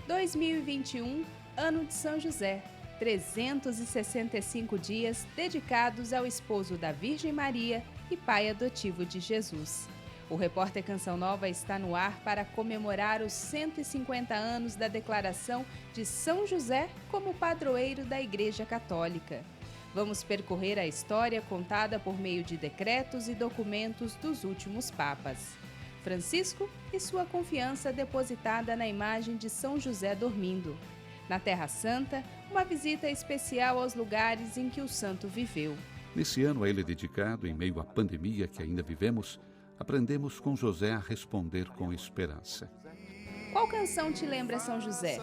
2021, Ano de São José. 365 dias dedicados ao esposo da Virgem Maria e pai adotivo de Jesus. O Repórter Canção Nova está no ar para comemorar os 150 anos da declaração de São José como padroeiro da Igreja Católica. Vamos percorrer a história contada por meio de decretos e documentos dos últimos papas. Francisco e sua confiança depositada na imagem de São José dormindo. Na Terra Santa, uma visita especial aos lugares em que o santo viveu. Nesse ano a ele dedicado, em meio à pandemia que ainda vivemos, aprendemos com José a responder com esperança. Qual canção te lembra São José?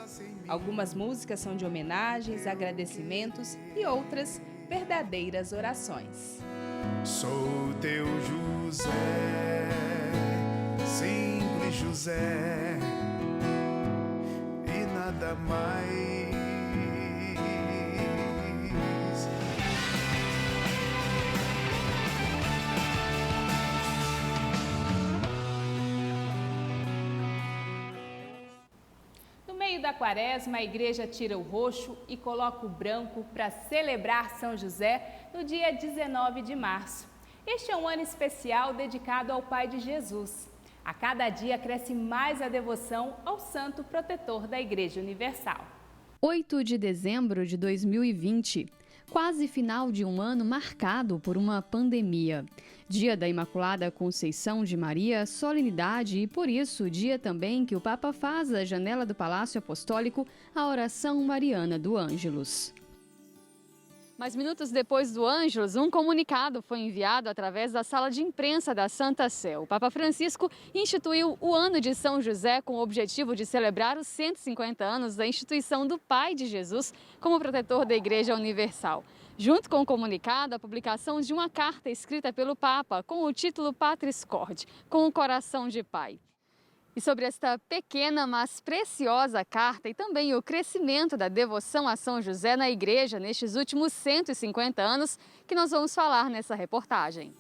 Algumas músicas são de homenagens, agradecimentos e outras, verdadeiras orações. Sou teu José, simples José, e nada mais. No meio da quaresma, a igreja tira o roxo e coloca o branco para celebrar São José no dia 19 de março. Este é um ano especial dedicado ao Pai de Jesus. A cada dia cresce mais a devoção ao santo protetor da Igreja Universal. 8 de dezembro de 2020, quase final de um ano marcado por uma pandemia. Dia da Imaculada Conceição de Maria, solenidade e, por isso, dia também que o Papa faz da janela do Palácio Apostólico a oração mariana do Ângelus. Mas minutos depois do Ângelus, um comunicado foi enviado através da sala de imprensa da Santa Sé. O Papa Francisco instituiu o Ano de São José com o objetivo de celebrar os 150 anos da instituição do Pai de Jesus como protetor da Igreja Universal. Junto com o comunicado, a publicação de uma carta escrita pelo Papa com o título Patris Corde, com o coração de pai. E sobre esta pequena, mas preciosa carta e também o crescimento da devoção a São José na Igreja nestes últimos 150 anos que nós vamos falar nessa reportagem.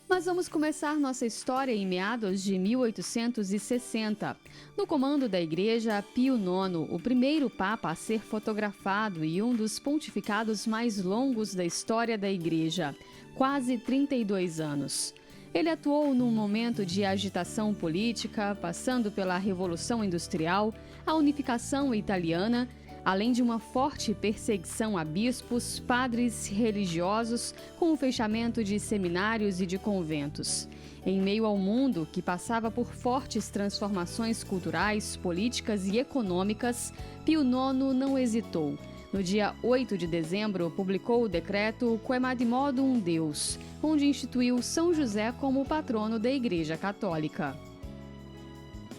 Mas vamos começar nossa história em meados de 1860. No comando da Igreja, Pio IX, o primeiro Papa a ser fotografado e um dos pontificados mais longos da história da Igreja, quase 32 anos. Ele atuou num momento de agitação política, passando pela Revolução Industrial, a unificação italiana, além de uma forte perseguição a bispos, padres religiosos, com o fechamento de seminários e de conventos. Em meio ao mundo que passava por fortes transformações culturais, políticas e econômicas, Pio IX não hesitou. No dia 8 de dezembro, publicou o decreto Quemadmodum Deus, onde instituiu São José como patrono da Igreja Católica.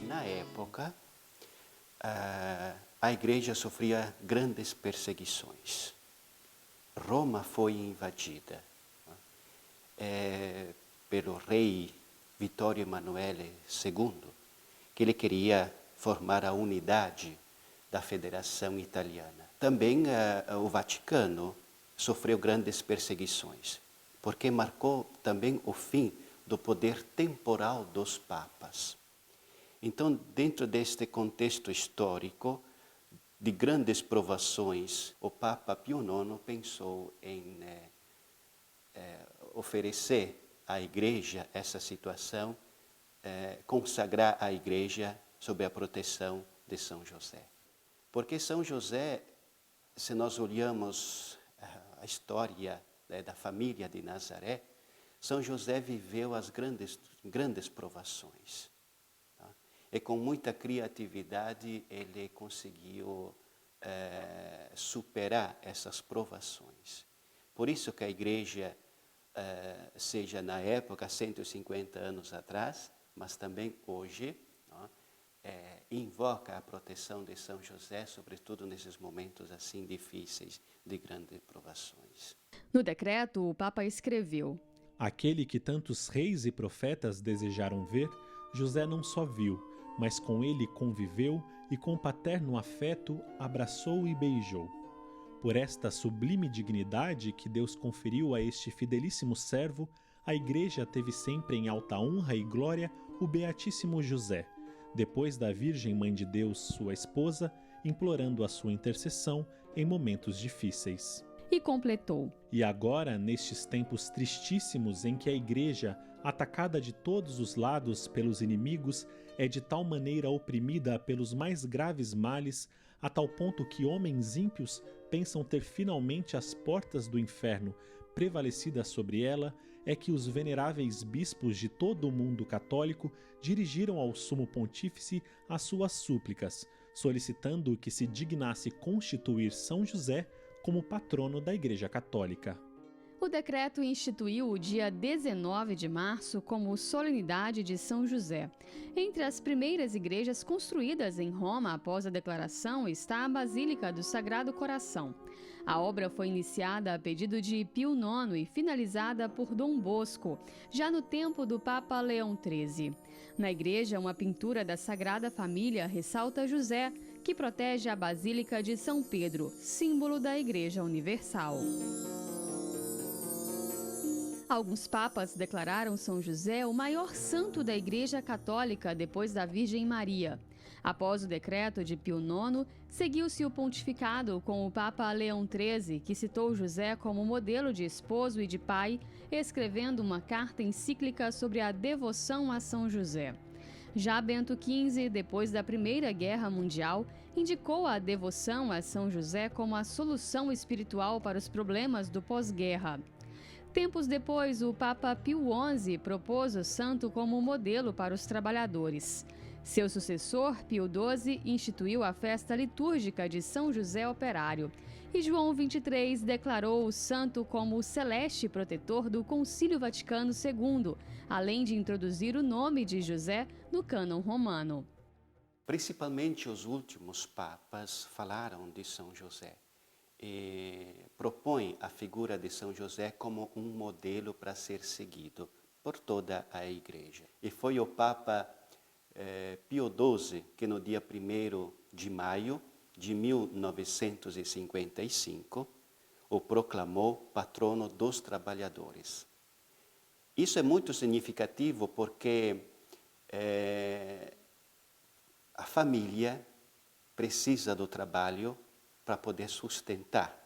Na época, a Igreja sofria grandes perseguições. Roma foi invadida pelo rei Vittorio Emanuele II, que ele queria formar a unidade da Federação Italiana. Também o Vaticano sofreu grandes perseguições, porque marcou também o fim do poder temporal dos papas. Então, dentro deste contexto histórico de grandes provações, o Papa Pio IX pensou em oferecer à Igreja essa situação, consagrar a Igreja sob a proteção de São José. Porque São José, se nós olhamos a história da família de Nazaré, São José viveu as grandes provações. Tá? E com muita criatividade ele conseguiu superar essas provações. Por isso que a Igreja, seja na época, 150 anos atrás, mas também hoje, invoca a proteção de São José, sobretudo nesses momentos assim difíceis de grandes provações. No decreto, o Papa escreveu: Aquele que tantos reis e profetas desejaram ver, José não só viu, mas com ele conviveu e com paterno afeto abraçou e beijou. Por esta sublime dignidade que Deus conferiu a este fidelíssimo servo, a Igreja teve sempre em alta honra e glória o Beatíssimo José, depois da Virgem Mãe de Deus, sua esposa, implorando a sua intercessão em momentos difíceis. E completou: E agora, nestes tempos tristíssimos em que a Igreja, atacada de todos os lados pelos inimigos, é de tal maneira oprimida pelos mais graves males, a tal ponto que homens ímpios pensam ter finalmente as portas do inferno prevalecidas sobre ela, é que os veneráveis bispos de todo o mundo católico dirigiram ao Sumo Pontífice as suas súplicas, solicitando que se dignasse constituir São José como patrono da Igreja Católica. O decreto instituiu o dia 19 de março como solenidade de São José. Entre as primeiras igrejas construídas em Roma após a declaração está a Basílica do Sagrado Coração. A obra foi iniciada a pedido de Pio IX e finalizada por Dom Bosco, já no tempo do Papa Leão XIII. Na igreja, uma pintura da Sagrada Família ressalta José, que protege a Basílica de São Pedro, símbolo da Igreja Universal. Alguns papas declararam São José o maior santo da Igreja Católica depois da Virgem Maria. Após o decreto de Pio IX, seguiu-se o pontificado com o Papa Leão XIII, que citou José como modelo de esposo e de pai, escrevendo uma carta encíclica sobre a devoção a São José. Já Bento XV, depois da Primeira Guerra Mundial, indicou a devoção a São José como a solução espiritual para os problemas do pós-guerra. Tempos depois, o Papa Pio XI propôs o santo como modelo para os trabalhadores. Seu sucessor, Pio XII, instituiu a festa litúrgica de São José Operário. E João XXIII declarou o santo como o celeste protetor do Concílio Vaticano II, além de introduzir o nome de José no cânon romano. Principalmente os últimos papas falaram de São José. E propõe a figura de São José como um modelo para ser seguido por toda a Igreja. E foi o Papa Pio XII que no dia 1º de maio de 1955 o proclamou patrono dos trabalhadores. Isso é muito significativo porque a família precisa do trabalho para poder sustentar.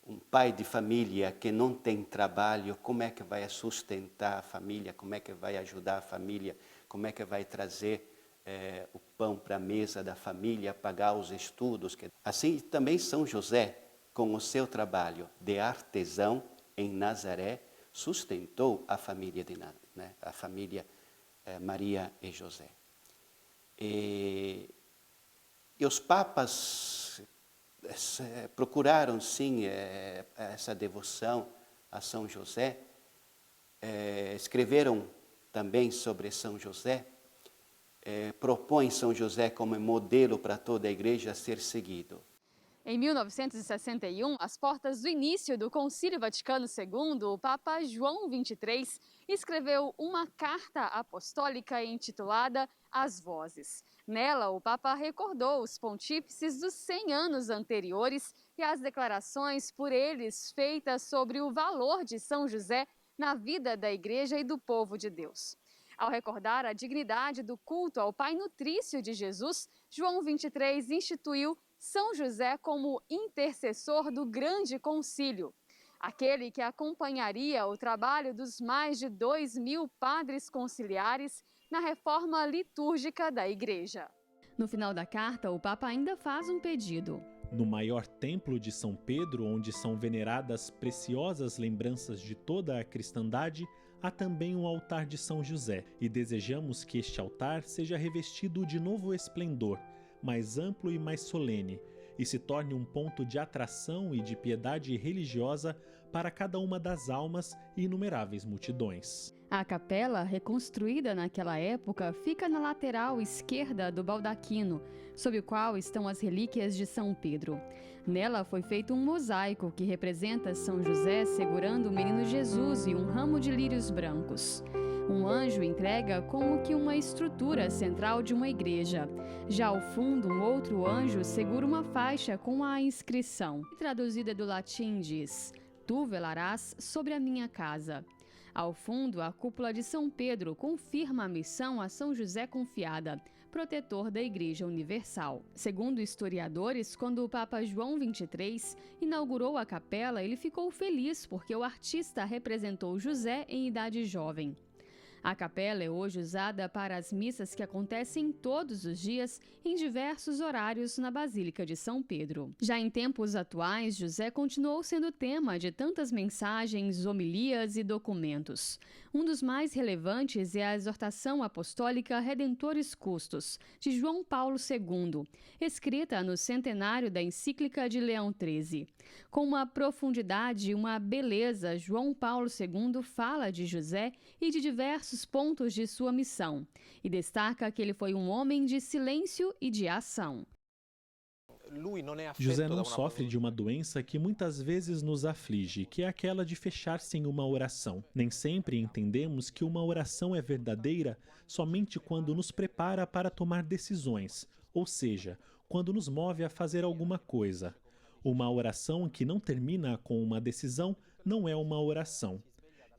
Um pai de família que não tem trabalho, como é que vai sustentar a família? Como é que vai ajudar a família? Como é que vai trazer o pão para a mesa da família, pagar os estudos? Assim também São José, com o seu trabalho de artesão em Nazaré, sustentou a família a família Maria e José. E os papas procuraram, sim, essa devoção a São José, escreveram também sobre São José, propõem São José como modelo para toda a Igreja a ser seguido. Em 1961, às portas do início do Concílio Vaticano II, o Papa João XXIII escreveu uma carta apostólica intitulada As Vozes. Nela, o Papa recordou os pontífices dos 100 anos anteriores e as declarações por eles feitas sobre o valor de São José na vida da Igreja e do povo de Deus. Ao recordar a dignidade do culto ao Pai Nutrício de Jesus, João XXIII instituiu São José como intercessor do grande concílio, aquele que acompanharia o trabalho dos mais de 2.000 padres conciliares na reforma litúrgica da Igreja. No final da carta, o Papa ainda faz um pedido. No maior templo de São Pedro, onde são veneradas preciosas lembranças de toda a cristandade, há também um altar de São José, e desejamos que este altar seja revestido de novo esplendor, mais amplo e mais solene, e se torne um ponto de atração e de piedade religiosa para cada uma das almas e inumeráveis multidões. A capela, reconstruída naquela época, fica na lateral esquerda do baldaquino, sob o qual estão as relíquias de São Pedro. Nela foi feito um mosaico que representa São José segurando o menino Jesus e um ramo de lírios brancos. Um anjo entrega como que uma estrutura central de uma igreja. Já ao fundo, um outro anjo segura uma faixa com a inscrição. Traduzida do latim diz: Tu velarás sobre a minha casa. Ao fundo, a cúpula de São Pedro confirma a missão a São José confiada: protetor da Igreja Universal. Segundo historiadores, quando o Papa João XXIII inaugurou a capela, ele ficou feliz porque o artista representou José em idade jovem. A capela é hoje usada para as missas que acontecem todos os dias em diversos horários na Basílica de São Pedro. Já em tempos atuais, José continuou sendo tema de tantas mensagens, homilias e documentos. Um dos mais relevantes é a exortação apostólica Redentores Custos, de João Paulo II, escrita no centenário da encíclica de Leão XIII. Com uma profundidade e uma beleza, João Paulo II fala de José e de diversos pontos de sua missão, e destaca que ele foi um homem de silêncio e de ação. José não sofre de uma doença que muitas vezes nos aflige, que é aquela de fechar-se em uma oração. Nem sempre entendemos que uma oração é verdadeira somente quando nos prepara para tomar decisões, ou seja, quando nos move a fazer alguma coisa. Uma oração que não termina com uma decisão não é uma oração.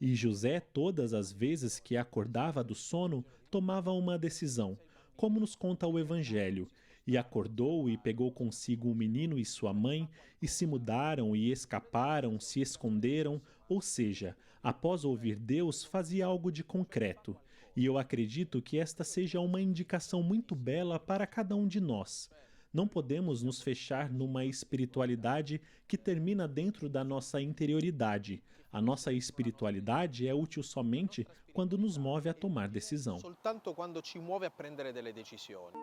E José, todas as vezes que acordava do sono, tomava uma decisão, como nos conta o Evangelho, e acordou e pegou consigo o menino e sua mãe, e se mudaram e escaparam, se esconderam, ou seja, após ouvir Deus, fazia algo de concreto. E eu acredito que esta seja uma indicação muito bela para cada um de nós. Não podemos nos fechar numa espiritualidade que termina dentro da nossa interioridade. A nossa espiritualidade é útil somente quando nos move a tomar decisão.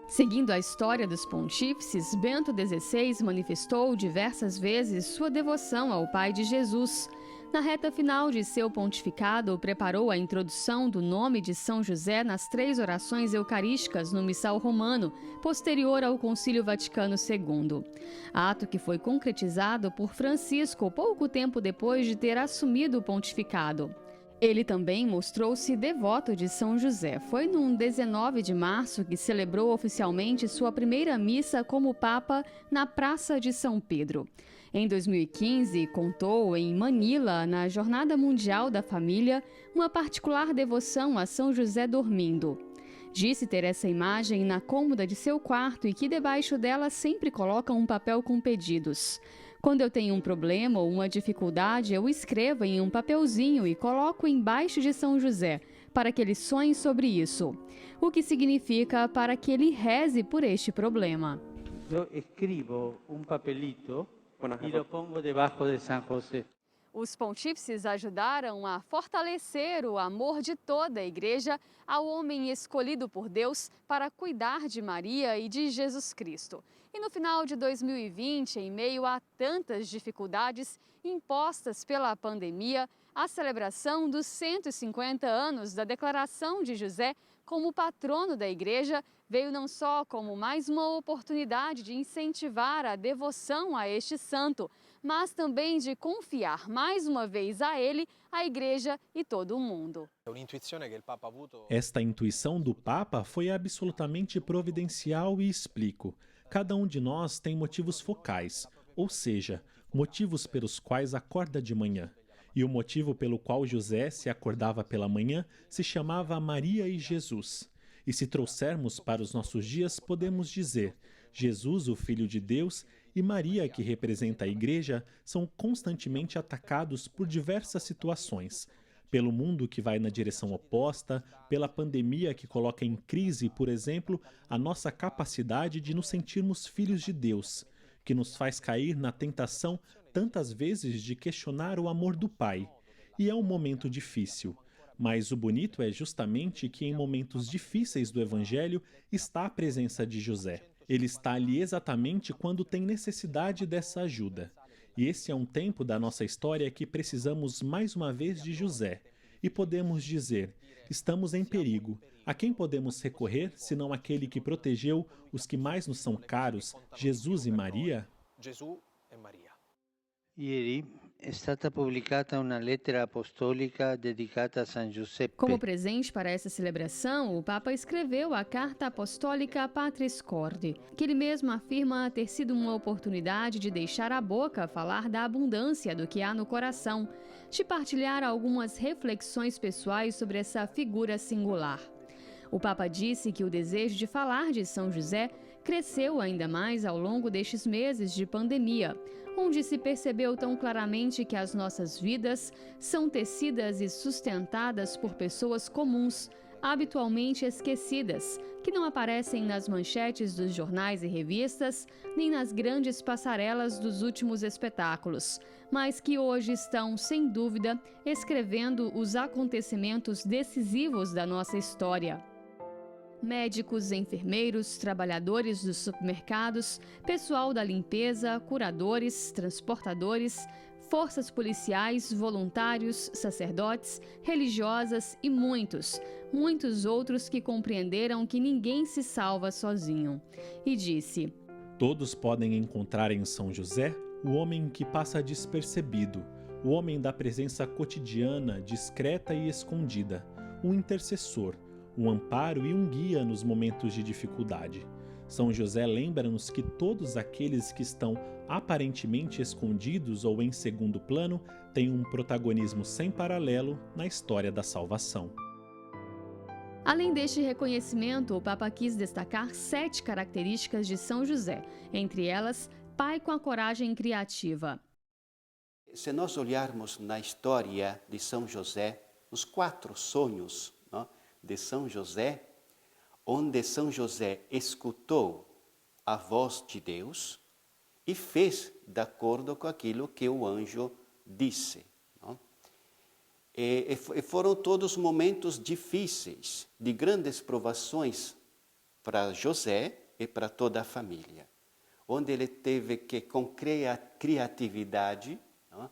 Seguindo a história dos pontífices, Bento XVI manifestou diversas vezes sua devoção ao Pai de Jesus. Na reta final de seu pontificado, preparou a introdução do nome de São José nas 3 orações eucarísticas no Missal Romano, posterior ao Concílio Vaticano II. Ato que foi concretizado por Francisco pouco tempo depois de ter assumido o pontificado. Ele também mostrou-se devoto de São José. Foi num 19 de março que celebrou oficialmente sua primeira missa como Papa na Praça de São Pedro. Em 2015, contou em Manila, na Jornada Mundial da Família, uma particular devoção a São José dormindo. Disse ter essa imagem na cômoda de seu quarto e que debaixo dela sempre coloca um papel com pedidos. Quando eu tenho um problema ou uma dificuldade, eu escrevo em um papelzinho e coloco embaixo de São José, para que ele sonhe sobre isso. O que significa para que ele reze por este problema. Eu escrevo um papelito e lo pongo debaixo de São José. Os pontífices ajudaram a fortalecer o amor de toda a Igreja ao homem escolhido por Deus para cuidar de Maria e de Jesus Cristo. E no final de 2020, em meio a tantas dificuldades impostas pela pandemia, a celebração dos 150 anos da declaração de José como patrono da Igreja veio não só como mais uma oportunidade de incentivar a devoção a este santo, mas também de confiar mais uma vez a ele, a Igreja e todo o mundo. Esta intuição do Papa foi absolutamente providencial e explico. Cada um de nós tem motivos focais, ou seja, motivos pelos quais acorda de manhã. E o motivo pelo qual José se acordava pela manhã se chamava Maria e Jesus. E se trouxermos para os nossos dias, podemos dizer: Jesus, o Filho de Deus, e Maria, que representa a Igreja, são constantemente atacados por diversas situações. Pelo mundo que vai na direção oposta, pela pandemia que coloca em crise, por exemplo, a nossa capacidade de nos sentirmos filhos de Deus, que nos faz cair na tentação tantas vezes de questionar o amor do Pai. E é um momento difícil. Mas o bonito é justamente que em momentos difíceis do Evangelho está a presença de José. Ele está ali exatamente quando tem necessidade dessa ajuda. E esse é um tempo da nossa história que precisamos mais uma vez de José. E podemos dizer: estamos em perigo. A quem podemos recorrer, senão aquele que protegeu os que mais nos são caros, Jesus e Maria? Ieri è stata pubblicata una lettera apostolica dedicata a San Giuseppe. Como presente para essa celebração, o Papa escreveu a Carta Apostólica Patris Corde, que ele mesmo afirma ter sido uma oportunidade de deixar a boca falar da abundância do que há no coração, de partilhar algumas reflexões pessoais sobre essa figura singular. O Papa disse que o desejo de falar de São José cresceu ainda mais ao longo destes meses de pandemia, onde se percebeu tão claramente que as nossas vidas são tecidas e sustentadas por pessoas comuns, habitualmente esquecidas, que não aparecem nas manchetes dos jornais e revistas, nem nas grandes passarelas dos últimos espetáculos, mas que hoje estão, sem dúvida, escrevendo os acontecimentos decisivos da nossa história. Médicos, enfermeiros, trabalhadores dos supermercados, pessoal da limpeza, curadores, transportadores, forças policiais, voluntários, sacerdotes, religiosas e muitos outros que compreenderam que ninguém se salva sozinho. E disse: Todos podem encontrar em São José o homem que passa despercebido, o homem da presença cotidiana, discreta e escondida, um intercessor, um amparo e um guia nos momentos de dificuldade. São José lembra-nos que todos aqueles que estão aparentemente escondidos ou em segundo plano têm um protagonismo sem paralelo na história da salvação. Além deste reconhecimento, o Papa quis destacar 7 características de São José, entre elas, pai com a coragem criativa. Se nós olharmos na história de São José, os 4 sonhos, não, de São José, onde São José escutou a voz de Deus e fez de acordo com aquilo que o anjo disse. Não? E foram todos momentos difíceis, de grandes provações para José e para toda a família, onde ele teve que, com criatividade, não,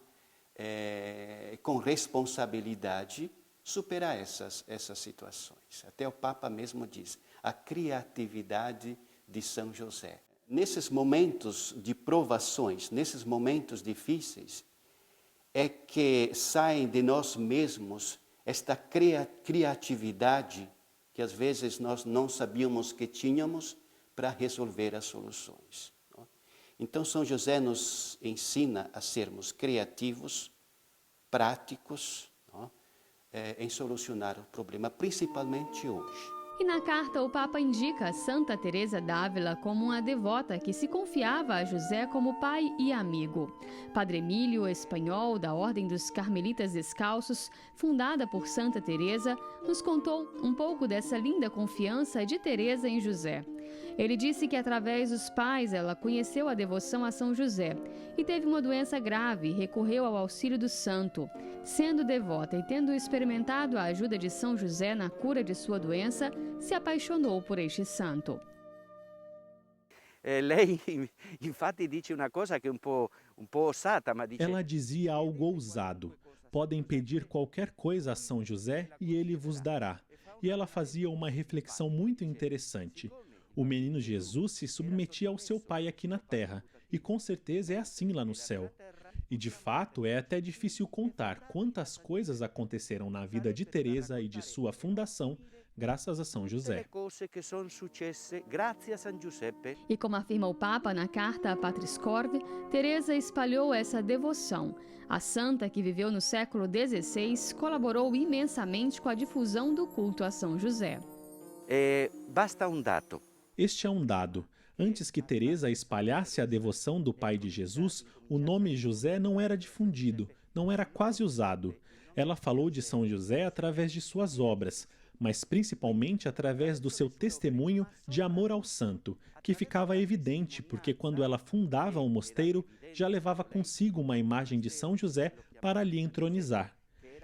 com responsabilidade, superar essas situações. Até o Papa mesmo diz, a criatividade de São José. Nesses momentos de provações, nesses momentos difíceis, é que saem de nós mesmos esta criatividade que às vezes nós não sabíamos que tínhamos para resolver as soluções. Não? Então São José nos ensina a sermos criativos, práticos, não? Em solucionar o problema, principalmente hoje. E na carta o Papa indica Santa Teresa d'Ávila como uma devota que se confiava a José como pai e amigo. Padre Emílio, espanhol da Ordem dos Carmelitas Descalços, fundada por Santa Teresa, nos contou um pouco dessa linda confiança de Teresa em José. Ele disse que através dos pais ela conheceu a devoção a São José e teve uma doença grave e recorreu ao auxílio do santo. Sendo devota e tendo experimentado a ajuda de São José na cura de sua doença, se apaixonou por este santo. Lei infatti dice una cosa che è un po' ousata, ma dice... Ela dizia algo ousado. Podem pedir qualquer coisa a São José e ele vos dará. E ela fazia uma reflexão muito interessante. O menino Jesus se submetia ao seu pai aqui na terra, e com certeza é assim lá no céu. E de fato é até difícil contar quantas coisas aconteceram na vida de Teresa e de sua fundação, graças a São José. E como afirma o Papa na carta a Patris Corde, Teresa espalhou essa devoção. A santa, que viveu no século XVI, colaborou imensamente com a difusão do culto a São José. Basta um dado. Este é um dado. Antes que Teresa espalhasse a devoção do pai de Jesus, o nome José não era difundido, não era quase usado. Ela falou de São José através de suas obras, mas principalmente através do seu testemunho de amor ao santo, que ficava evidente porque quando ela fundava o mosteiro, já levava consigo uma imagem de São José para lhe entronizar.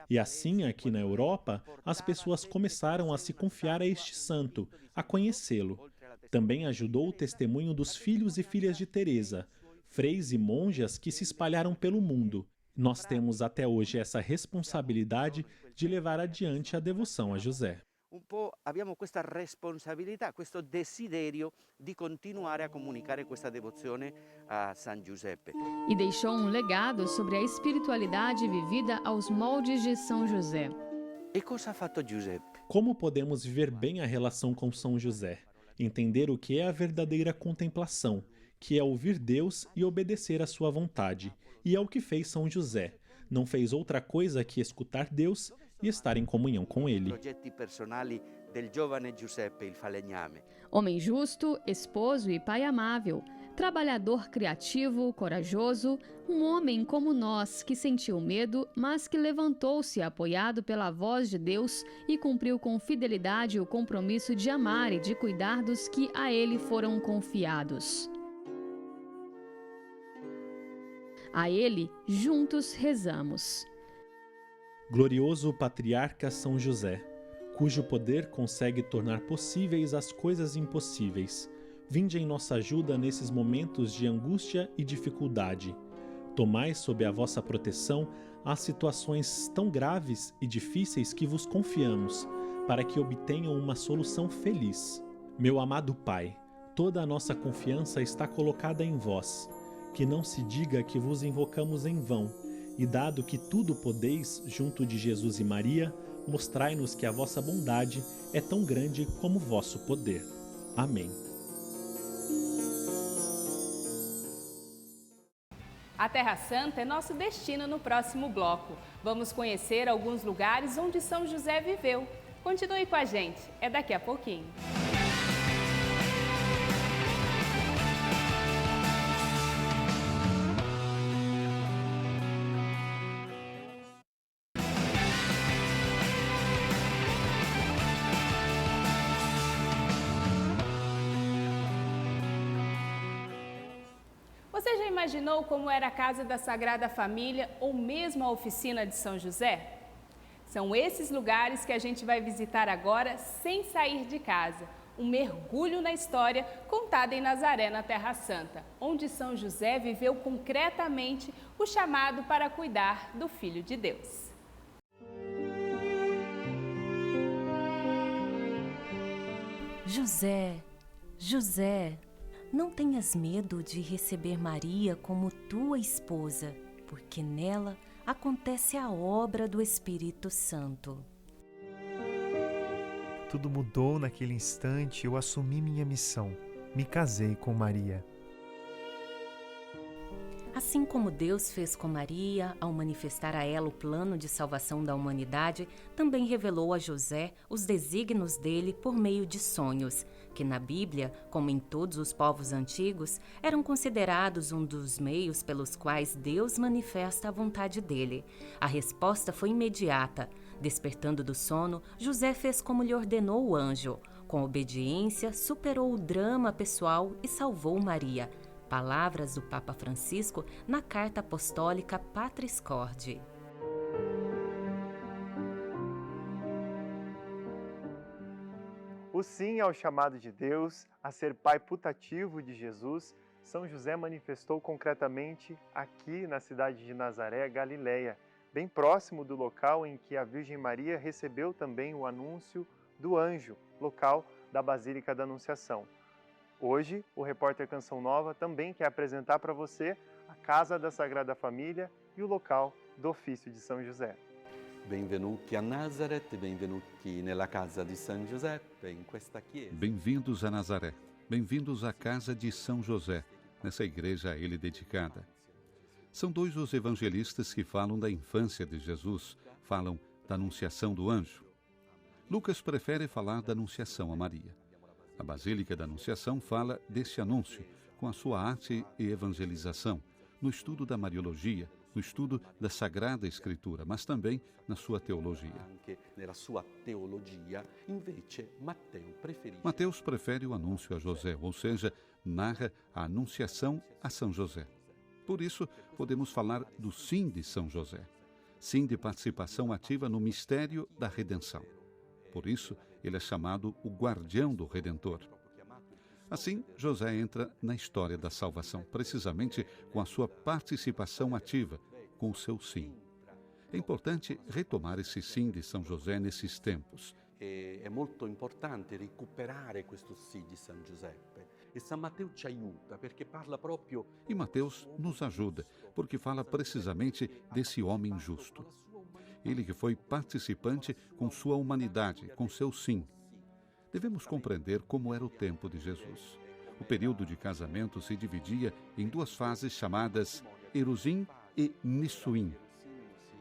E assim, aqui na Europa, as pessoas começaram a se confiar a este santo, a conhecê-lo. Também ajudou o testemunho dos filhos e filhas de Teresa, freis e monjas que se espalharam pelo mundo. Nós temos até hoje essa responsabilidade de levar adiante a devoção a José. Abbiamo questa responsabilità, questo desiderio di continuare a comunicare questa devozione a San Giuseppe. E deixou um legado sobre a espiritualidade vivida aos moldes de São José. E cosa ha fatto Giuseppe? Como podemos viver bem a relação com São José? Entender o que é a verdadeira contemplação, que é ouvir Deus e obedecer à sua vontade. E é o que fez São José. Não fez outra coisa que escutar Deus e estar em comunhão com Ele. Progetti personali del giovane Giuseppe il falegname. Homem justo, esposo e pai amável, trabalhador criativo, corajoso, um homem como nós que sentiu medo, mas que levantou-se apoiado pela voz de Deus e cumpriu com fidelidade o compromisso de amar e de cuidar dos que a ele foram confiados. A ele, juntos rezamos. Glorioso Patriarca São José, cujo poder consegue tornar possíveis as coisas impossíveis, vinde em nossa ajuda nesses momentos de angústia e dificuldade. Tomai sob a vossa proteção as situações tão graves e difíceis que vos confiamos, para que obtenham uma solução feliz. Meu amado Pai, toda a nossa confiança está colocada em vós. Que não se diga que vos invocamos em vão, e dado que tudo podeis, junto de Jesus e Maria, mostrai-nos que a vossa bondade é tão grande como o vosso poder. Amém. A Terra Santa é nosso destino no próximo bloco. Vamos conhecer alguns lugares onde São José viveu. Continue com a gente, é daqui a pouquinho. Você já imaginou como era a casa da Sagrada Família ou mesmo a oficina de São José? São esses lugares que a gente vai visitar agora sem sair de casa. Um mergulho na história contada em Nazaré, na Terra Santa, onde São José viveu concretamente o chamado para cuidar do Filho de Deus. José, José, não tenhas medo de receber Maria como tua esposa, porque nela acontece a obra do Espírito Santo. Tudo mudou naquele instante, eu assumi minha missão. Me casei com Maria. Assim como Deus fez com Maria, ao manifestar a ela o plano de salvação da humanidade, também revelou a José os desígnios dele por meio de sonhos, que na Bíblia, como em todos os povos antigos, eram considerados um dos meios pelos quais Deus manifesta a vontade dele. A resposta foi imediata. Despertando do sono, José fez como lhe ordenou o anjo. Com obediência, superou o drama pessoal e salvou Maria. Palavras do Papa Francisco na Carta Apostólica Patris Corde. O sim ao chamado de Deus a ser pai putativo de Jesus, São José manifestou concretamente aqui na cidade de Nazaré, Galileia, bem próximo do local em que a Virgem Maria recebeu também o anúncio do anjo, local da Basílica da Anunciação. Hoje, o repórter Canção Nova também quer apresentar para você a Casa da Sagrada Família e o local do ofício de São José. Benvenuti a Nazareth, benvenuti nella casa di San Giuseppe, in questa chiesa. Bem-vindos a Nazaré, bem-vindos à casa de São José, nessa igreja a ele dedicada. São dois os evangelistas que falam da infância de Jesus, falam da anunciação do anjo. Lucas prefere falar da anunciação a Maria. A Basílica da Anunciação fala desse anúncio, com a sua arte e evangelização, no estudo da Mariologia, no estudo da Sagrada Escritura, mas também na sua teologia. Mateus prefere o anúncio a José, ou seja, narra a anunciação a São José. Por isso, podemos falar do sim de São José, sim de participação ativa no mistério da redenção. Por isso, ele é chamado o guardião do Redentor. Assim, José entra na história da salvação, precisamente com a sua participação ativa, com o seu sim. É importante retomar esse sim de São José nesses tempos. É muito importante recuperare questo sim de San Giuseppe. E San Matteo ci aiuta, perché parla proprio... E Mateus nos ajuda, porque fala precisamente desse homem justo. Ele que foi participante com sua humanidade, com seu sim. Devemos compreender como era o tempo de Jesus. O período de casamento se dividia em duas fases chamadas Erusim e Nissuim.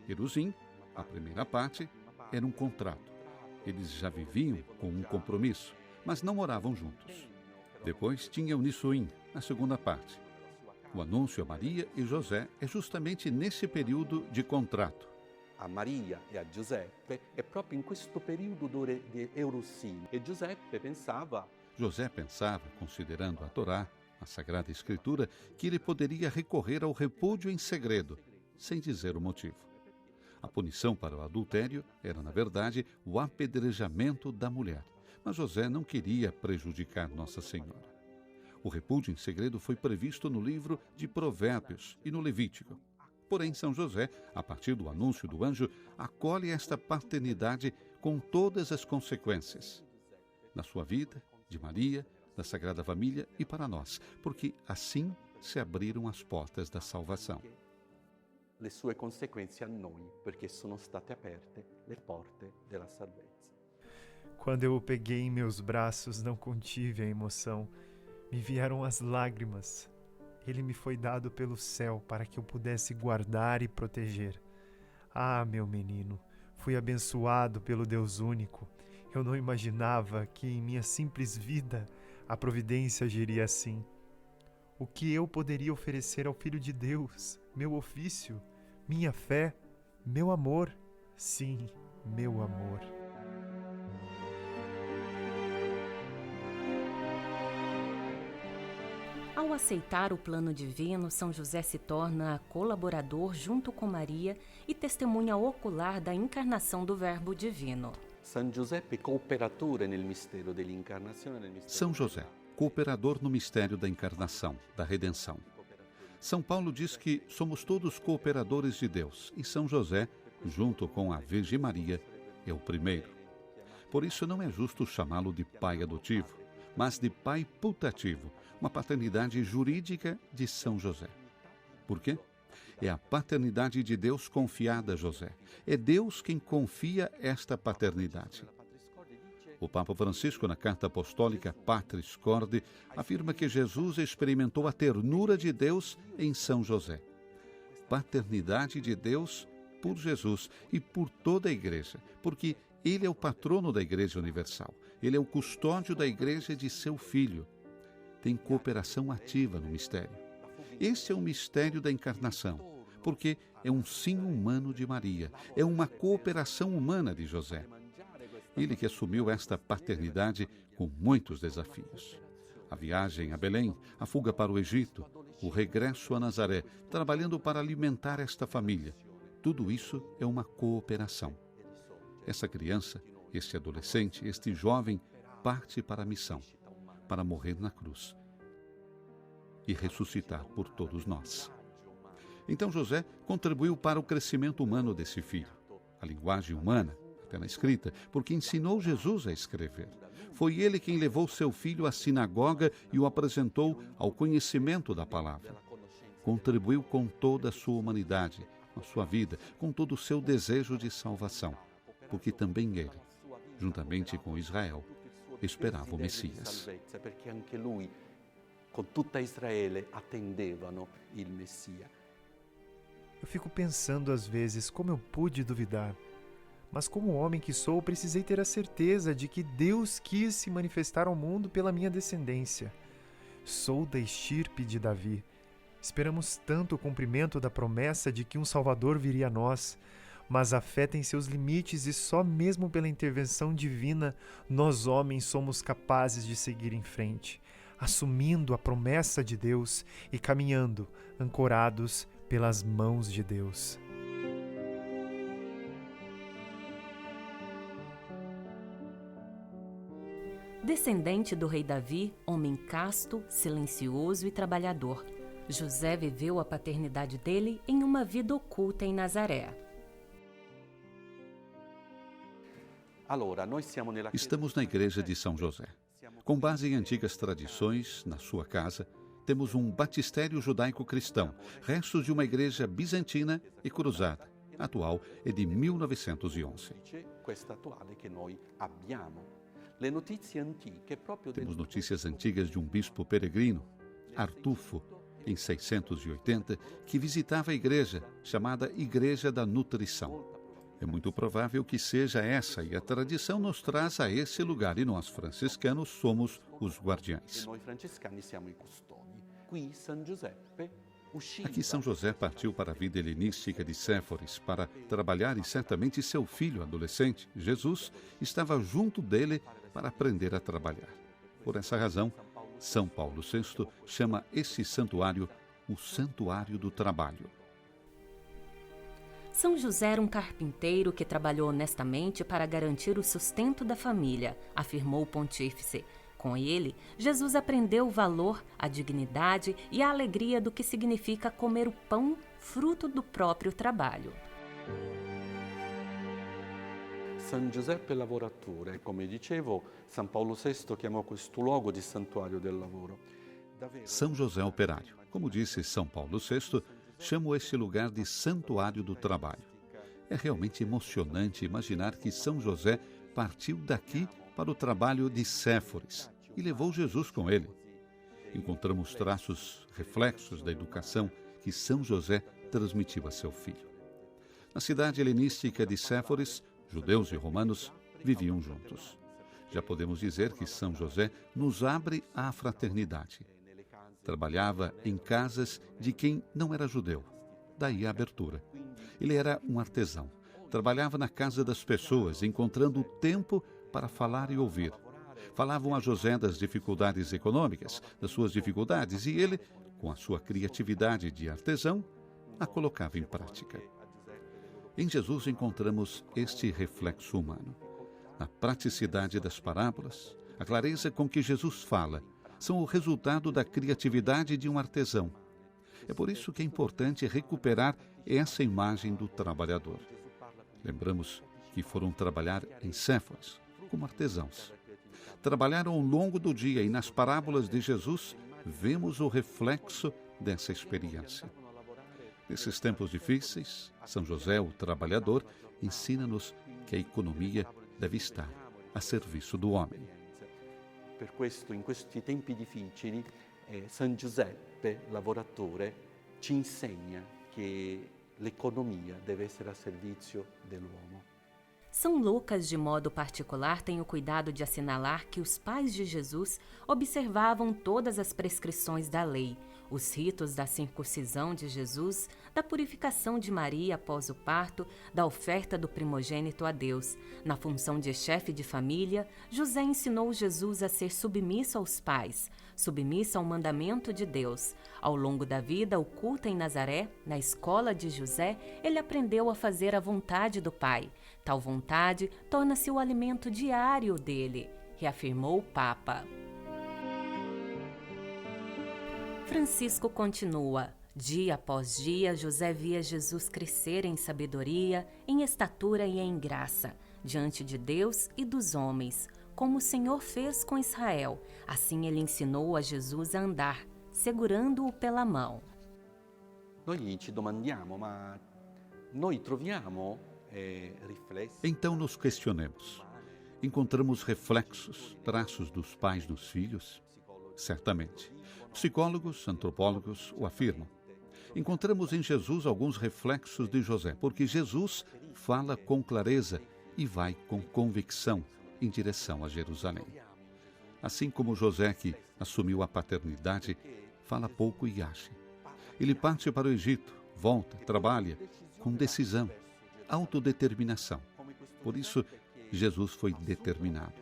Erusim, a primeira parte, era um contrato. Eles já viviam com um compromisso, mas não moravam juntos. Depois tinha o Nissuim, na segunda parte. O anúncio a Maria e José é justamente nesse período de contrato. A Maria e a Giuseppe è proprio in questo periodo di Eurossim. E Giuseppe pensava... José pensava, considerando a Torá, a Sagrada Escritura, que ele poderia recorrer ao repúdio em segredo, sem dizer o motivo. A punição para o adultério era, na verdade, o apedrejamento da mulher. Mas José não queria prejudicar Nossa Senhora. O repúdio em segredo foi previsto no livro de Provérbios e no Levítico. Porém, São José, a partir do anúncio do anjo, acolhe esta paternidade com todas as consequências. Na sua vida, de Maria, da Sagrada Família e para nós, porque assim se abriram as portas da salvação. Le sue conseguenze a noi, perché sono state aperte le porte della salvezza. Quando eu o peguei em meus braços, não contive a emoção. Me vieram as lágrimas. Ele me foi dado pelo céu para que eu pudesse guardar e proteger. Ah, meu menino, fui abençoado pelo Deus único. Eu não imaginava que em minha simples vida a providência agiria assim. O que eu poderia oferecer ao Filho de Deus? Meu ofício, minha fé, meu amor. Sim, meu amor. Ao aceitar o plano divino, São José se torna colaborador junto com Maria e testemunha ocular da encarnação do Verbo divino. San Giuseppe, cooperatore nel mistero dell'incarnazione. São José, cooperador no mistério da encarnação, da redenção. São Paulo diz que somos todos cooperadores de Deus e São José, junto com a Virgem Maria, é o primeiro. Por isso não é justo chamá-lo de pai adotivo, mas de pai putativo, uma paternidade jurídica de São José. Por quê? É a paternidade de Deus confiada a José. É Deus quem confia esta paternidade. O Papa Francisco, na carta apostólica Patris Corde, afirma que Jesus experimentou a ternura de Deus em São José. Paternidade de Deus por Jesus e por toda a Igreja, porque Ele é o patrono da Igreja Universal. Ele é o custódio da Igreja de seu Filho. Tem cooperação ativa no mistério. Este é o mistério da encarnação, porque é um sim humano de Maria, é uma cooperação humana de José. Ele que assumiu esta paternidade com muitos desafios. A viagem a Belém, a fuga para o Egito, o regresso a Nazaré, trabalhando para alimentar esta família. Tudo isso é uma cooperação. Essa criança, este adolescente, este jovem, parte para a missão, para morrer na cruz e ressuscitar por todos nós. Então José contribuiu para o crescimento humano desse filho, a linguagem humana, até na escrita, porque ensinou Jesus a escrever. Foi ele quem levou seu filho à sinagoga e o apresentou ao conhecimento da palavra. Contribuiu com toda a sua humanidade, a sua vida, com todo o seu desejo de salvação, porque também ele, juntamente com Israel, esperava o Messias. Perché anche lui, con tutta Israele, attendevano il Messia. Eu fico pensando às vezes como eu pude duvidar, mas como homem que sou, precisei ter a certeza de que Deus quis se manifestar ao mundo pela minha descendência. Sou da estirpe de Davi. Esperamos tanto o cumprimento da promessa de que um Salvador viria a nós, mas a fé tem seus limites e só mesmo pela intervenção divina nós homens somos capazes de seguir em frente, assumindo a promessa de Deus e caminhando, ancorados pelas mãos de Deus. Descendente do rei Davi, homem casto, silencioso e trabalhador, José viveu a paternidade dele em uma vida oculta em Nazaré. Estamos na igreja de São José. Com base em antigas tradições, na sua casa, temos um batistério judaico-cristão, restos de uma igreja bizantina e cruzada. Atual é de 1911. Temos notícias antigas de um bispo peregrino, Artufo, em 680, que visitava a igreja, chamada Igreja da Nutrição. É muito provável que seja essa, e a tradição nos traz a esse lugar, e nós, franciscanos, somos os guardiães. Noi francescani siamo i custodi. Qui San Giuseppe usciva. Aqui São José partiu para a vida helenística de Séforis para trabalhar, e certamente seu filho adolescente, Jesus, estava junto dele para aprender a trabalhar. Por essa razão, São Paulo VI chama esse santuário o Santuário do Trabalho. São José era um carpinteiro que trabalhou honestamente para garantir o sustento da família, afirmou o pontífice. Com ele, Jesus aprendeu o valor, a dignidade e a alegria do que significa comer o pão fruto do próprio trabalho. San Giuseppe lavoratore, come dicevo, San Paolo VI chiamò questo luogo di santuario del lavoro. São José Operário. Como disse São Paulo VI, chamo este lugar de Santuário do Trabalho. É realmente emocionante imaginar que São José partiu daqui para o trabalho de Séforis e levou Jesus com ele. Encontramos traços, reflexos da educação que São José transmitiu a seu filho. Na cidade helenística de Séforis, judeus e romanos viviam juntos. Já podemos dizer que São José nos abre à fraternidade. Trabalhava em casas de quem não era judeu, daí a abertura. Ele era um artesão, trabalhava na casa das pessoas, encontrando tempo para falar e ouvir. Falavam a José das dificuldades econômicas, das suas dificuldades, e ele, com a sua criatividade de artesão, a colocava em prática. Em Jesus encontramos este reflexo humano. Na praticidade das parábolas, a clareza com que Jesus fala, são o resultado da criatividade de um artesão. É por isso que é importante recuperar essa imagem do trabalhador. Lembramos que foram trabalhar em Séforis, como artesãos. Trabalharam ao longo do dia, e nas parábolas de Jesus vemos o reflexo dessa experiência. Nesses tempos difíceis, São José, o trabalhador, ensina-nos que a economia deve estar a serviço do homem. Per questo, in questi tempi difficili, San Giuseppe, lavoratore, ci insegna che l'economia deve essere a servizio dell'uomo. São Lucas, de modo particular, tem o cuidado de assinalar que os pais de Jesus observavam todas as prescrições da lei, os ritos da circuncisão de Jesus, da purificação de Maria após o parto, da oferta do primogênito a Deus. Na função de chefe de família, José ensinou Jesus a ser submisso aos pais, submisso ao mandamento de Deus. Ao longo da vida oculta em Nazaré, na escola de José, ele aprendeu a fazer a vontade do Pai. Tal vontade torna-se o alimento diário dele, reafirmou o Papa. Francisco continua. Dia após dia, José via Jesus crescer em sabedoria, em estatura e em graça, diante de Deus e dos homens, como o Senhor fez com Israel. Assim ele ensinou a Jesus a andar, segurando-o pela mão. Noi ci domandiamo, ma noi troviamo riflessi? Então nos questionemos. Encontramos reflexos, traços dos pais nos filhos? Certamente. Psicólogos, antropólogos o afirmam. Encontramos em Jesus alguns reflexos de José, porque Jesus fala com clareza e vai com convicção em direção a Jerusalém. Assim como José, que assumiu a paternidade, fala pouco e age. Ele parte para o Egito, volta, trabalha, com decisão, autodeterminação. Por isso, Jesus foi determinado.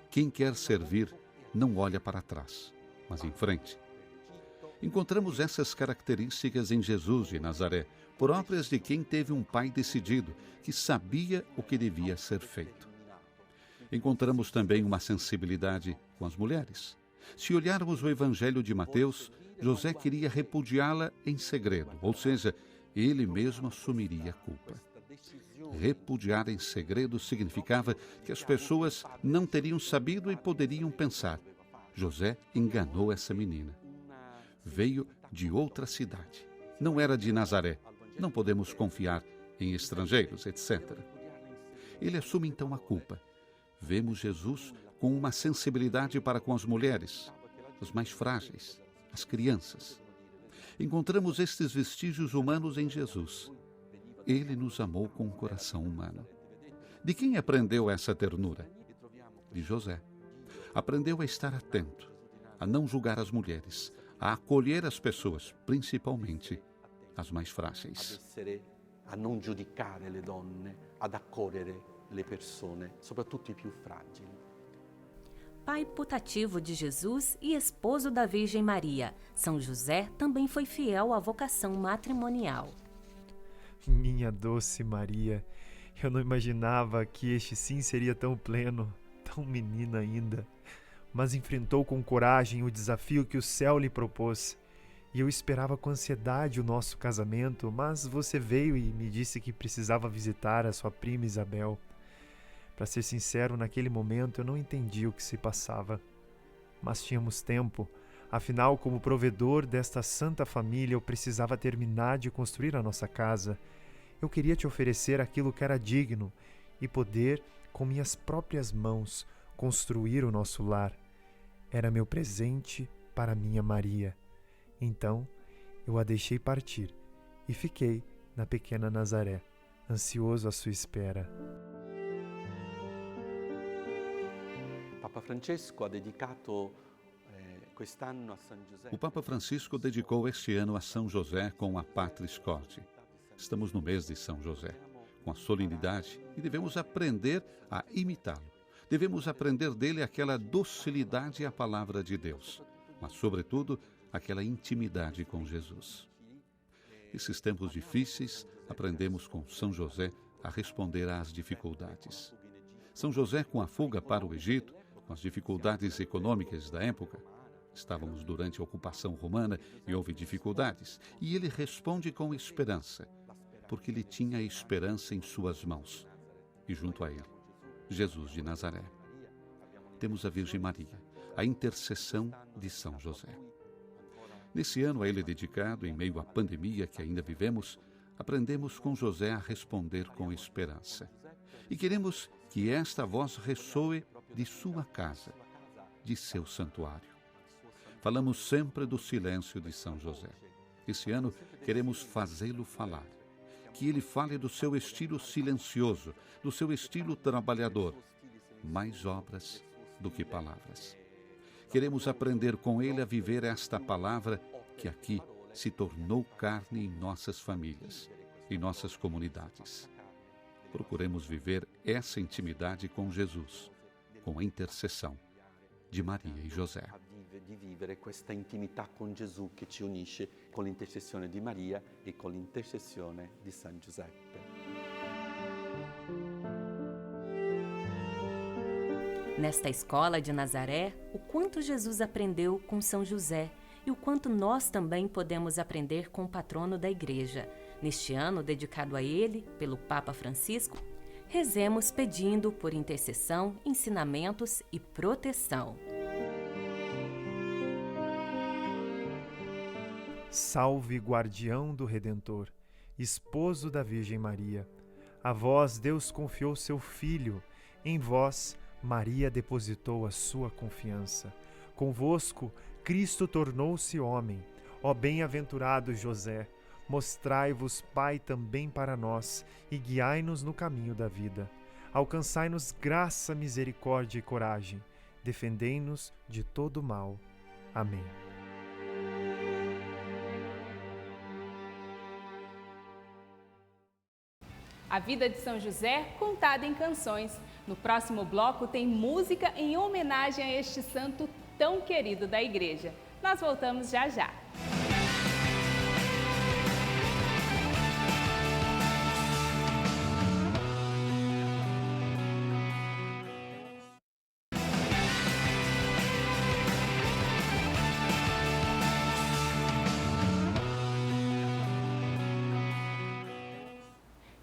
Quem quer servir não olha para trás, mas em frente. Encontramos essas características em Jesus de Nazaré, próprias de quem teve um pai decidido, que sabia o que devia ser feito. Encontramos também uma sensibilidade com as mulheres. Se olharmos o Evangelho de Mateus, José queria repudiá-la em segredo, ou seja, ele mesmo assumiria a culpa. Repudiar em segredo significava que as pessoas não teriam sabido e poderiam pensar: José enganou essa menina. Veio de outra cidade. Não era de Nazaré. Não podemos confiar em estrangeiros, etc. Ele assume então a culpa. Vemos Jesus com uma sensibilidade para com as mulheres, os mais frágeis, as crianças. Encontramos estes vestígios humanos em Jesus. Ele nos amou com um coração humano. De quem aprendeu essa ternura? De José. Aprendeu a estar atento, a não julgar as mulheres, a acolher as pessoas, principalmente as mais frágeis. A non giudicare le donne, ad accogliere le persone, soprattutto i più fragili. Pai putativo de Jesus e esposo da Virgem Maria, São José também foi fiel à vocação matrimonial. Minha doce Maria, eu não imaginava que este sim seria tão pleno, tão menina ainda, mas enfrentou com coragem o desafio que o céu lhe propôs. E eu esperava com ansiedade o nosso casamento, mas você veio e me disse que precisava visitar a sua prima Isabel. Para ser sincero, naquele momento eu não entendi o que se passava. Mas tínhamos tempo. Afinal, como provedor desta santa família, eu precisava terminar de construir a nossa casa. Eu queria te oferecer aquilo que era digno e poder, com minhas próprias mãos, construir o nosso lar. Era meu presente para minha Maria. Então, eu a deixei partir e fiquei na pequena Nazaré, ansioso à sua espera. Papa Francesco ha dedicato quest'anno a San Giuseppe. O Papa Francisco dedicou este ano a São José com a Patris Corde. Estamos no mês de São José, com a solenidade, e devemos aprender a imitá-lo. Devemos aprender dele aquela docilidade à palavra de Deus, mas, sobretudo, aquela intimidade com Jesus. Nesses tempos difíceis, aprendemos com São José a responder às dificuldades. São José, com a fuga para o Egito, com as dificuldades econômicas da época, estávamos durante a ocupação romana e houve dificuldades, e ele responde com esperança, porque ele tinha a esperança em suas mãos, e junto a ele, Jesus de Nazaré. Temos a Virgem Maria, a intercessão de São José. Nesse ano a ele dedicado, em meio à pandemia que ainda vivemos, aprendemos com José a responder com esperança. E queremos que esta voz ressoe de sua casa, de seu santuário. Falamos sempre do silêncio de São José. Esse ano queremos fazê-lo falar. Que ele fale do seu estilo silencioso, do seu estilo trabalhador. Mais obras do que palavras. Queremos aprender com ele a viver esta palavra que aqui se tornou carne em nossas famílias, em nossas comunidades. Procuremos viver essa intimidade com Jesus, com a intercessão de Maria e José. Di vivere questa intimità con Gesù che ci unisce con l'intercessione di Maria e con l'intercessione di San Giuseppe. Nesta escola de Nazaré, o quanto Jesus aprendeu com São José e o quanto nós também podemos aprender com o patrono da Igreja. Neste ano dedicado a ele, pelo Papa Francisco, rezemos pedindo por intercessão, ensinamentos e proteção. Salve, guardião do Redentor, esposo da Virgem Maria. A vós Deus confiou seu Filho, em vós Maria depositou a sua confiança. Convosco Cristo tornou-se homem. Ó bem-aventurado José, mostrai-vos Pai também para nós e guiai-nos no caminho da vida. Alcançai-nos graça, misericórdia e coragem. Defendei-nos de todo mal. Amém. A vida de São José contada em canções. No próximo bloco tem música em homenagem a este santo tão querido da Igreja. Nós voltamos já já.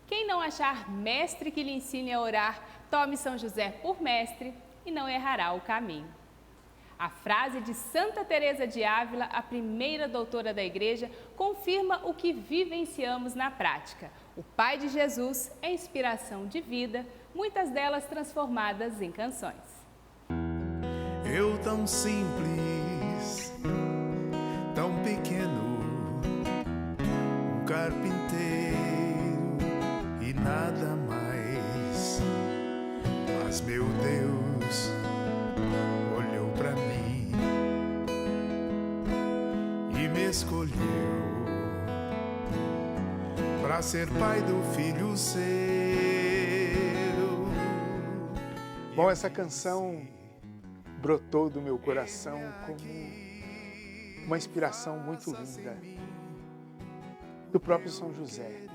Quem não achar mestre que lhe ensine a orar, tome São José por mestre e não errará o caminho. A frase de Santa Teresa de Ávila, a primeira doutora da Igreja, confirma o que vivenciamos na prática. O Pai de Jesus é inspiração de vida, muitas delas transformadas em canções. Eu tão simples, tão pequeno, um carpinteiro para ser pai do filho seu. Bom, essa canção brotou do meu coração como uma inspiração muito linda do próprio São José.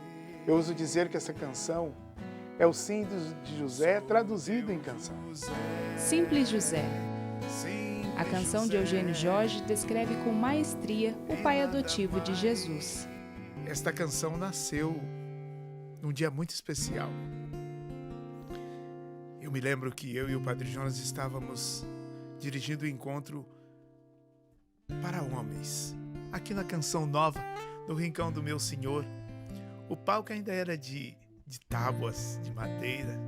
Eu ouso dizer que essa canção é o sim de José traduzido em canção. Simples José. A canção de Eugênio Jorge descreve com maestria o pai adotivo de Jesus. Esta canção nasceu num dia muito especial. Eu me lembro que eu e o Padre Jonas estávamos dirigindo o encontro para homens, aqui na Canção Nova, no Rincão do Meu Senhor. O palco ainda era de tábuas, de madeira,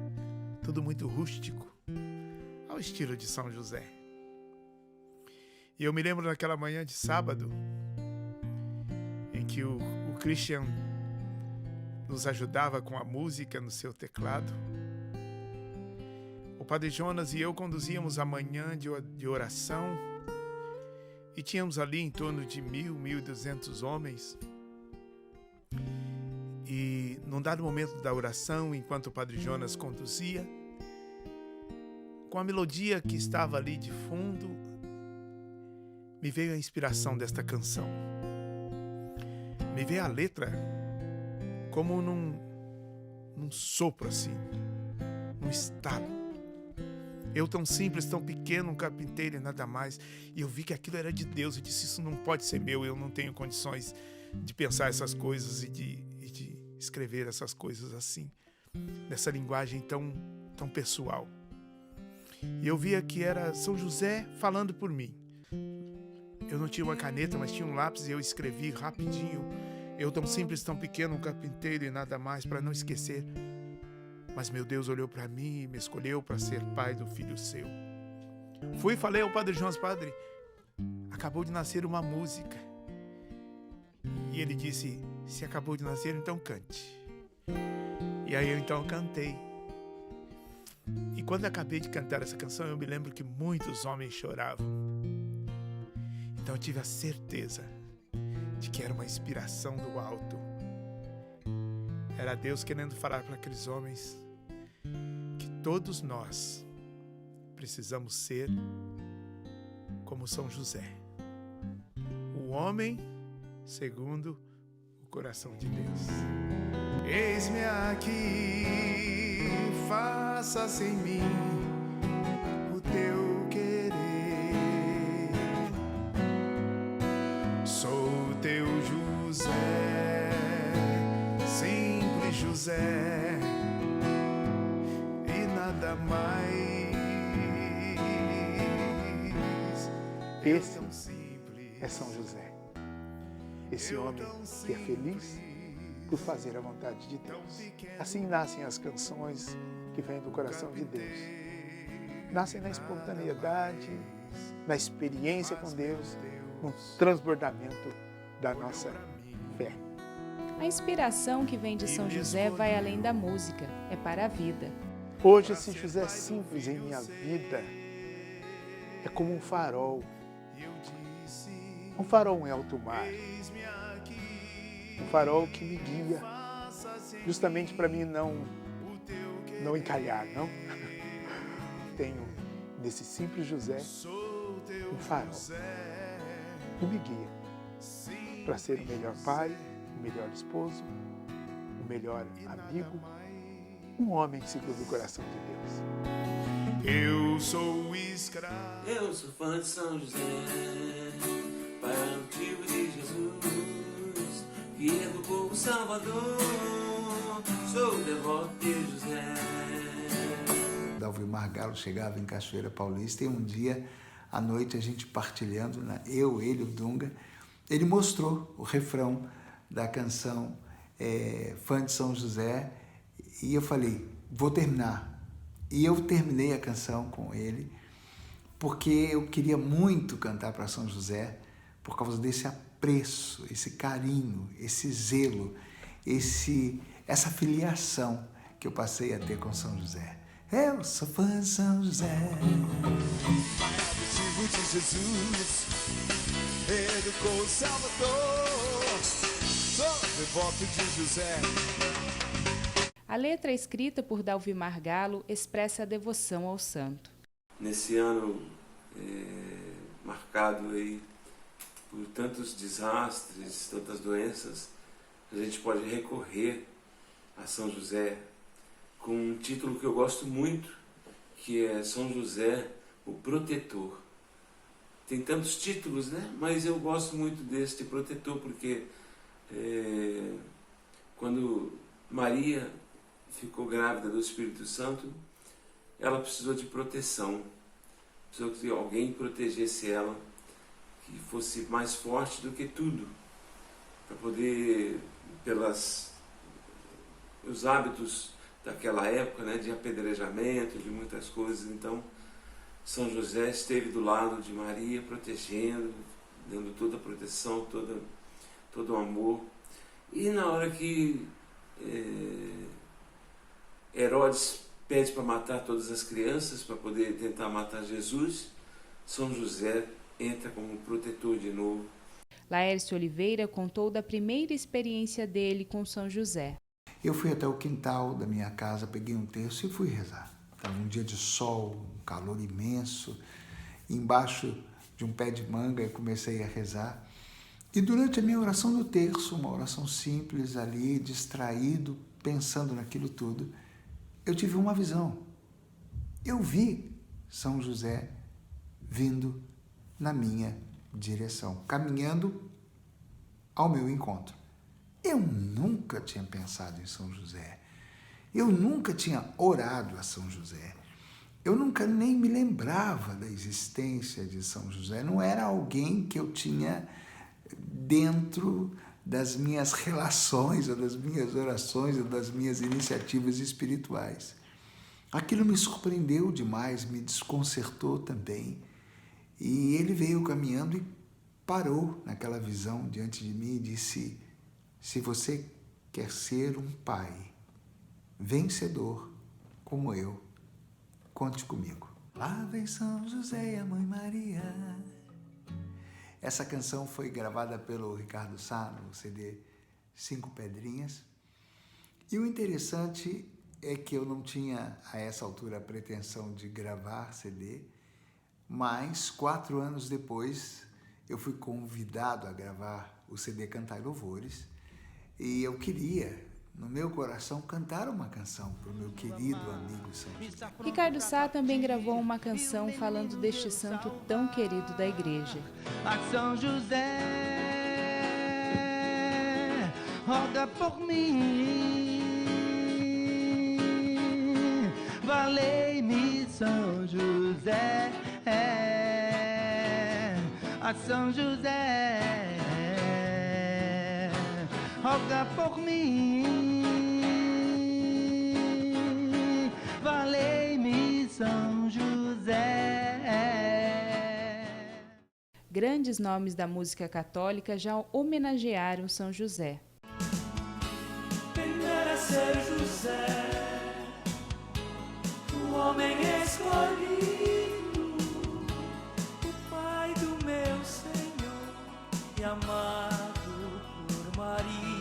tudo muito rústico, ao estilo de São José. E eu me lembro naquela manhã de sábado, em que o Christian nos ajudava com a música no seu teclado. O Padre Jonas e eu conduzíamos a manhã de oração e tínhamos ali em torno de 1.200 homens. E num dado momento da oração, enquanto o Padre Jonas conduzia, com a melodia que estava ali de fundo, me veio a inspiração desta canção. Me veio a letra como num sopro assim, num estalo. Eu tão simples, tão pequeno, um carpinteiro e nada mais. E eu vi que aquilo era de Deus. Eu disse, isso não pode ser meu. Eu não tenho condições de pensar essas coisas e de escrever essas coisas assim, nessa linguagem tão pessoal. E eu via que era São José falando por mim. Eu não tinha uma caneta, mas tinha um lápis e eu escrevi rapidinho. Eu tão simples, tão pequeno, um carpinteiro e nada mais, para não esquecer. Mas meu Deus olhou para mim e me escolheu para ser pai do filho seu. Fui e falei ao Padre Jonas, Padre, acabou de nascer uma música. E ele disse, se acabou de nascer, então cante. E aí eu então cantei. E quando acabei de cantar essa canção, eu me lembro que muitos homens choravam. Então eu tive a certeza de que era uma inspiração do alto. Era Deus querendo falar para aqueles homens que todos nós precisamos ser como São José, o homem segundo o coração de Deus. Eis-me aqui, faça-se em mim o teu querer. Sou teu José, simples José, e nada mais. Esse é São José, esse homem que é feliz por fazer a vontade de Deus. Assim nascem as canções que vêm do coração de Deus. Nascem na espontaneidade, na experiência com Deus, no transbordamento da nossa fé. A inspiração que vem de São José vai além da música, é para a vida. Hoje esse José simples em minha vida é como um farol em alto mar. Um farol que me guia, justamente para mim não encalhar, não? Tenho desse simples José um farol que me guia para ser o melhor pai, o melhor esposo, o melhor amigo, um homem segundo o coração de Deus. Eu sou escravo. Eu sou fã de São José, pai adotivo de Jesus, guia do povo Salvador, sou devoto de José. Dalvimar Galo chegava em Cachoeira Paulista e um dia à noite a gente partilhando, eu, ele, o Dunga, ele mostrou o refrão da canção Fã de São José e eu falei, vou terminar. E eu terminei a canção com ele porque eu queria muito cantar para São José por causa desse apreço, esse carinho, esse zelo, essa filiação que eu passei a ter com São José. Eu sou fã de São José. Pai adotivo de Jesus, educou o Salvador, sou devoto de José. A letra escrita por Dalvimar Galo expressa a devoção ao santo. Nesse ano marcado aí por tantos desastres, tantas doenças, a gente pode recorrer a São José com um título que eu gosto muito, que é São José, o Protetor. Tem tantos títulos, né? Mas eu gosto muito deste protetor, porque quando Maria ficou grávida do Espírito Santo, ela precisou de proteção, precisou que alguém protegesse ela, que fosse mais forte do que tudo, para poder, os hábitos daquela época, né, de apedrejamento, de muitas coisas. Então, São José esteve do lado de Maria, protegendo, dando toda a proteção, todo o amor. E na hora que Herodes pede para matar todas as crianças, para poder tentar matar Jesus, São José entra como protetor de novo. Laércio Oliveira contou da primeira experiência dele com São José. Eu fui até o quintal da minha casa, peguei um terço e fui rezar. Estava um dia de sol, um calor imenso. Embaixo de um pé de manga eu comecei a rezar. E durante a minha oração do terço, uma oração simples ali, distraído, pensando naquilo tudo, eu tive uma visão. Eu vi São José vindo na minha direção, caminhando ao meu encontro. Eu nunca tinha pensado em São José. Eu nunca tinha orado a São José. Eu nunca nem me lembrava da existência de São José. Não era alguém que eu tinha dentro das minhas relações, ou das minhas orações, ou das minhas iniciativas espirituais. Aquilo me surpreendeu demais, me desconcertou também. E ele veio caminhando e parou naquela visão diante de mim e disse: se você quer ser um pai vencedor como eu, conte comigo. Lá vem São José e a Mãe Maria. Essa canção foi gravada pelo Ricardo Sá no CD 5 Pedrinhas. E o interessante é que eu não tinha, a essa altura, a pretensão de gravar CD, mas 4 anos depois eu fui convidado a gravar o CD Cantai Louvores e eu queria, no meu coração, cantar uma canção para o meu querido amigo São José. Ricardo Sá também gravou uma canção falando deste santo tão querido da igreja. A São José, roga por mim, valei-me São José, a São José, roga por mim, valei-me São José. Grandes nomes da música católica já homenagearam São José. Quem era ser José, o homem escolhido, o pai do meu Senhor e amado por Maria.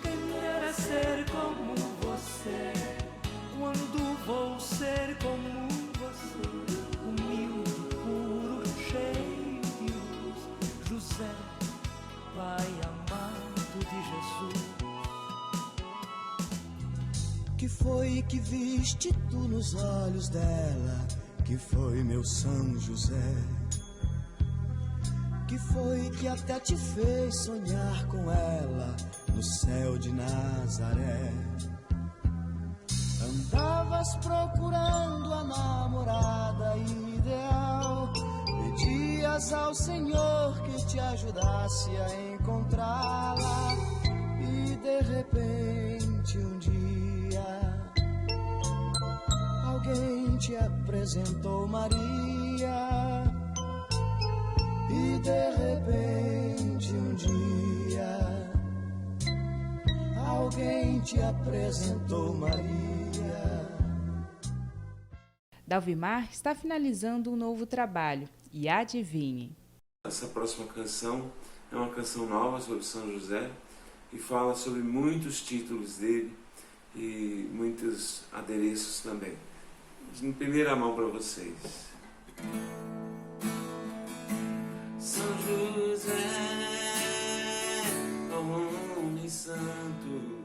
Quem era ser como você, quando vou ser como você, humilde, puro, cheio de luz, José, Pai amado de Jesus. Que foi que viste tu nos olhos dela? Que foi meu São José? Que foi que até te fez sonhar com ela no céu de Nazaré? Andavas procurando a namorada ideal, pedias ao Senhor que te ajudasse a encontrá-la, e de repente um dia alguém te apresentou Maria, e de repente um dia alguém te apresentou Maria. Dalvimar está finalizando um novo trabalho e adivinhem. Essa próxima canção é uma canção nova sobre São José e fala sobre muitos títulos dele e muitos adereços também. Em primeira mão para vocês. São José, homem santo,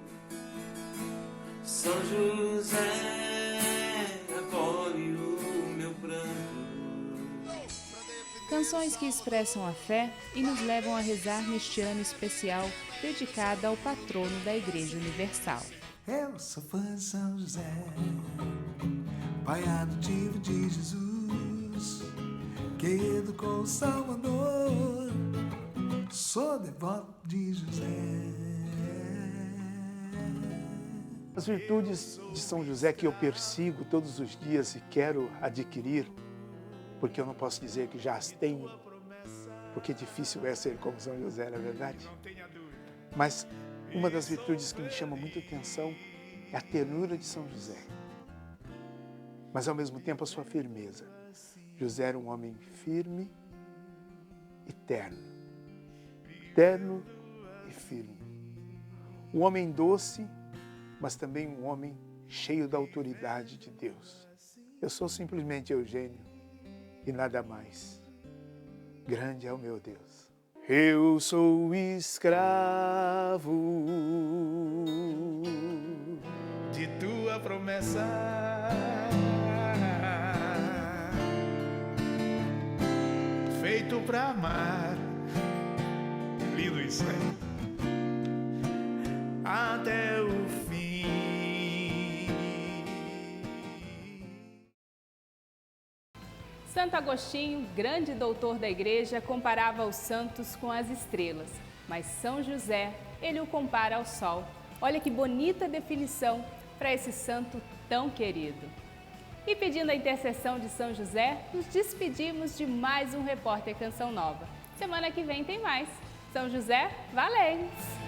São José, acolhe o meu pranto. Canções que expressam a fé e nos levam a rezar neste ano especial dedicado ao patrono da Igreja Universal. Eu sou fã de São José, pai adotivo de Jesus, que educou o Salvador. Sou devoto de José. As virtudes de São José que eu persigo todos os dias e quero adquirir, porque eu não posso dizer que já as tenho, porque difícil é ser como São José, não é verdade? Mas uma das virtudes que me chama muita atenção é a ternura de São José, mas ao mesmo tempo a sua firmeza. José era um homem firme e terno e firme. Um homem doce, mas também um homem cheio da autoridade de Deus. Eu sou simplesmente Eugênio e nada mais. Grande é o meu Deus. Eu sou escravo de tua promessa, feito pra amar. Lindo isso, né? Até o fim. Santo Agostinho, grande doutor da Igreja, comparava os santos com as estrelas, mas São José, ele o compara ao sol. Olha que bonita definição para esse santo tão querido. E pedindo a intercessão de São José, nos despedimos de mais um Repórter Canção Nova. Semana que vem tem mais. São José, valente!